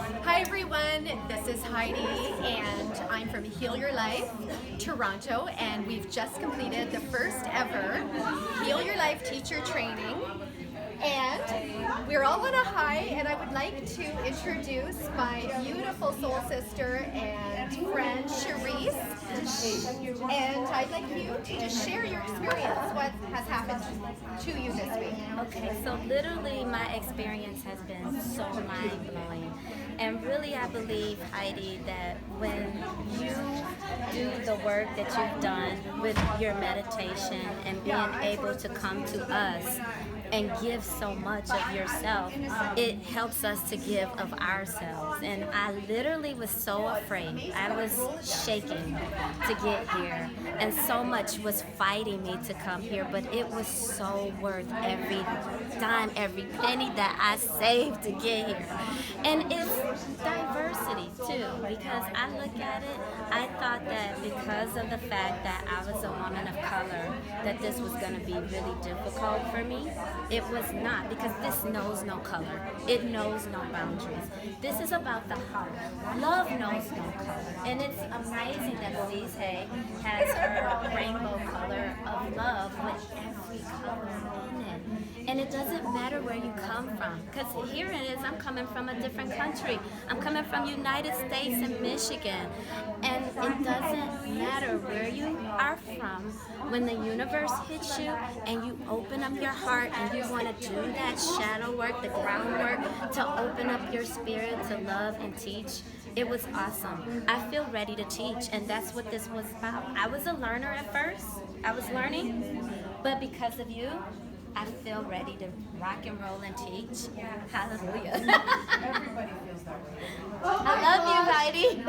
Hi everyone, this is Heidi and I'm from Heal Your Life, Toronto, and we've just completed the first ever Heal Your Life teacher training. And we're all on a high, and I would like to introduce my beautiful soul sister and friend, Cherise. And I'd like you to just share your experience, what has happened to you this week. Okay, so literally my experience has been so mind-blowing. And really I believe, Heidi, that when you do the work that you've done with your meditation and being able to come to us and give so much of yourself, it helps us to give of ourselves. And I literally was so afraid. I was shaking to get here, and so much was fighting me to come here, but it was so worth every dime, every penny that I saved to get here. And it's diversity too, because I look at it, I thought that because of the fact that I was a woman of color, that this was going to be really difficult for me. It was not, because this knows no color. It knows no boundaries. This is about the heart. Love knows no color. And it's amazing that Louise Hay has her rainbow color of love with every color in it. And it doesn't matter where you come from, because here it is, I'm coming from a different country. I'm coming from United States and Michigan. And it doesn't matter where you are from. When the universe hits you and you open up your heart and you want to do that shadow work, the groundwork, to open up your spirit to love and teach, it was awesome. I feel ready to teach, and that's what this was about. I was a learner at first. I was learning, but because of you, I feel ready to rock and roll and teach. Hallelujah. Everybody feels that way. I love you, Heidi.